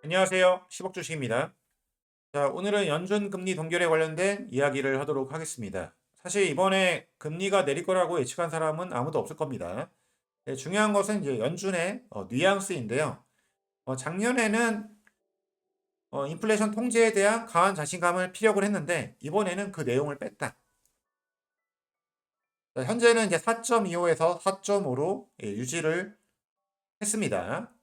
안녕하세요. 10억 주식입니다. 자, 오늘은 연준 금리 동결에 관련된 이야기를 하도록 하겠습니다. 사실 이번에 금리가 내릴 거라고 예측한 사람은 아무도 없을 겁니다. 네, 중요한 것은 이제 연준의 뉘앙스인데요. 작년에는 인플레이션 통제에 대한 강한 자신감을 피력을 했는데 이번에는 그 내용을 뺐다. 자, 현재는 이제 4.25에서 4.5로 유지를 했습니다.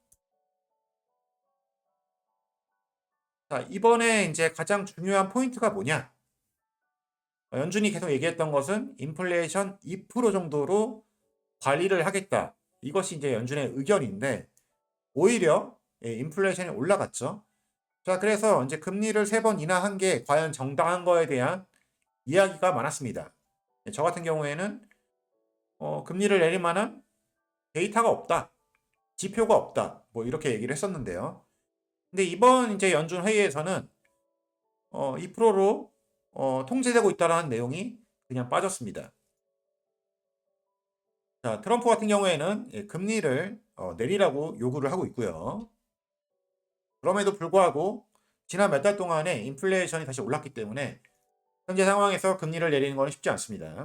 자, 이번에 이제 가장 중요한 포인트가 뭐냐? 연준이 계속 얘기했던 것은 인플레이션 2% 정도로 관리를 하겠다. 이것이 이제 연준의 의견인데 오히려 인플레이션이 올라갔죠. 자, 그래서 이제 금리를 3번 인하한 게 과연 정당한 거에 대한 이야기가 많았습니다. 저 같은 경우에는 금리를 내릴 만한 데이터가 없다. 지표가 없다. 뭐 이렇게 얘기를 했었는데요. 근데 이번 이제 연준 회의에서는 2%로 통제되고 있다라는 내용이 그냥 빠졌습니다. 자, 트럼프 같은 경우에는 금리를 내리라고 요구를 하고 있고요. 그럼에도 불구하고 지난 몇 달 동안에 인플레이션이 다시 올랐기 때문에 현재 상황에서 금리를 내리는 것은 쉽지 않습니다.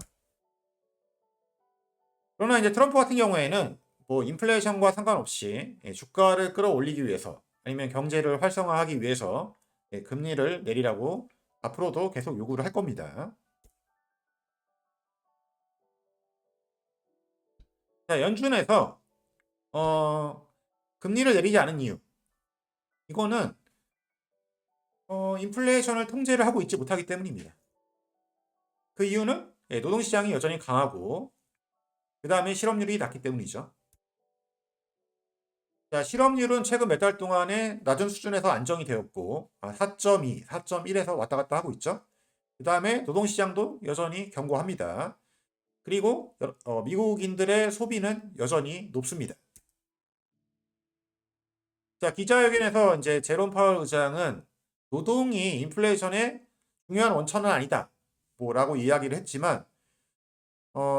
그러나 이제 트럼프 같은 경우에는 뭐 인플레이션과 상관없이 주가를 끌어올리기 위해서 아니면 경제를 활성화하기 위해서 금리를 내리라고 앞으로도 계속 요구를 할 겁니다. 자, 연준에서 금리를 내리지 않은 이유. 이거는 인플레이션을 통제를 하고 있지 못하기 때문입니다. 그 이유는 노동시장이 여전히 강하고 그 다음에 실업률이 낮기 때문이죠. 자, 실업률은 최근 몇 달 동안에 낮은 수준에서 안정이 되었고 4.2, 4.1에서 왔다 갔다 하고 있죠. 그 다음에 노동시장도 여전히 견고합니다. 그리고 미국인들의 소비는 여전히 높습니다. 자, 기자회견에서 이제 제롬 파월 의장은 노동이 인플레이션의 중요한 원천은 아니다. 뭐라고 이야기를 했지만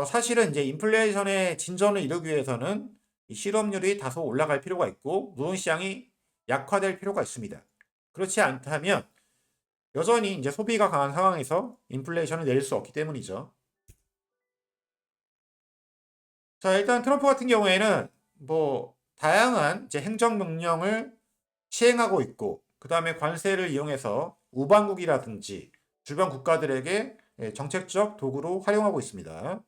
사실은 이제 인플레이션의 진전을 이루기 위해서는 이 실업률이 다소 올라갈 필요가 있고 노동시장이 약화될 필요가 있습니다. 그렇지 않다면 여전히 이제 소비가 강한 상황에서 인플레이션을 내릴 수 없기 때문이죠. 자, 일단 트럼프 같은 경우에는 뭐 다양한 이제 행정명령을 시행하고 있고 그 다음에 관세를 이용해서 우방국이라든지 주변 국가들에게 정책적 도구로 활용하고 있습니다.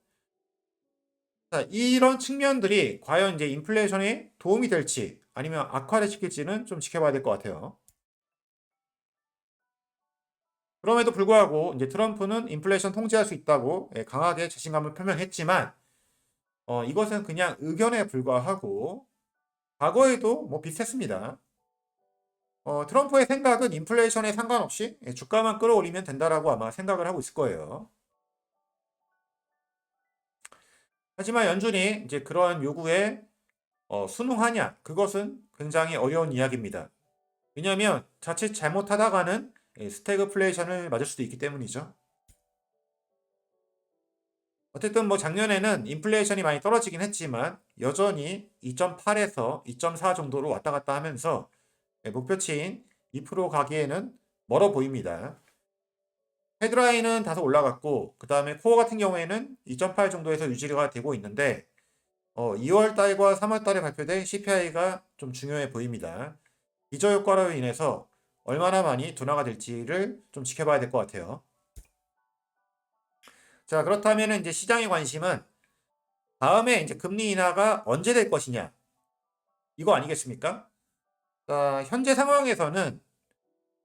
자, 이런 측면들이 과연 이제 인플레이션에 도움이 될지 아니면 악화를 시킬지는 좀 지켜봐야 될 것 같아요. 그럼에도 불구하고 이제 트럼프는 인플레이션 통제할 수 있다고 강하게 자신감을 표명했지만 이것은 그냥 의견에 불과하고 과거에도 뭐 비슷했습니다. 트럼프의 생각은 인플레이션에 상관없이 주가만 끌어올리면 된다라고 아마 생각을 하고 있을 거예요. 하지만 연준이 이제 그러한 요구에 순응하냐? 그것은 굉장히 어려운 이야기입니다. 왜냐하면 자칫 잘못하다가는 스태그플레이션을 맞을 수도 있기 때문이죠. 어쨌든 뭐 작년에는 인플레이션이 많이 떨어지긴 했지만 여전히 2.8에서 2.4 정도로 왔다 갔다 하면서 목표치인 2% 가기에는 멀어 보입니다. 헤드라인은 다소 올라갔고 그 다음에 코어 같은 경우에는 2.8 정도에서 유지가 되고 있는데 2월 달과 3월 달에 발표된 CPI가 좀 중요해 보입니다. 기저효과로 인해서 얼마나 많이 둔화가 될지를 좀 지켜봐야 될 것 같아요. 자, 그렇다면 이제 시장의 관심은 다음에 이제 금리 인하가 언제 될 것이냐 이거 아니겠습니까? 자, 현재 상황에서는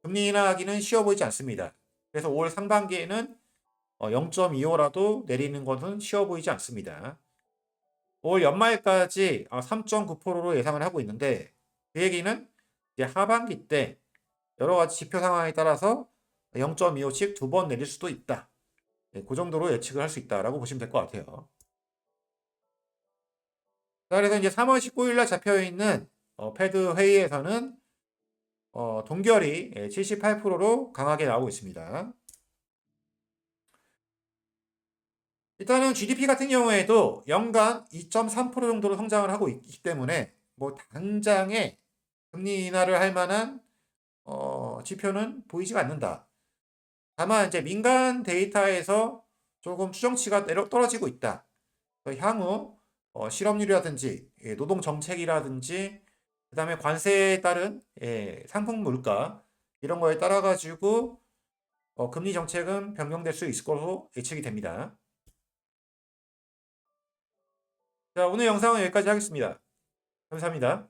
금리 인하하기는 쉬워 보이지 않습니다. 그래서 올 상반기에는 0.25라도 내리는 것은 쉬워 보이지 않습니다. 올 연말까지 3.9%로 예상을 하고 있는데 그 얘기는 이제 하반기 때 여러 가지 지표 상황에 따라서 0.25씩 2번 내릴 수도 있다. 그 정도로 예측을 할 수 있다라고 보시면 될 것 같아요. 자, 그래서 이제 3월 19일 날 잡혀 있는 패드 회의에서는 동결이 78%로 강하게 나오고 있습니다. 일단은 GDP 같은 경우에도 연간 2.3% 정도로 성장을 하고 있기 때문에 뭐 당장에 금리 인하를 할 만한 지표는 보이지가 않는다. 다만 이제 민간 데이터에서 조금 추정치가 떨어지고 있다. 향후 실업률이라든지 노동 정책이라든지 그다음에 관세에 따른 상품 물가 이런 거에 따라 가지고 금리 정책은 변경될 수 있을 것으로 예측이 됩니다. 자, 오늘 영상은 여기까지 하겠습니다. 감사합니다.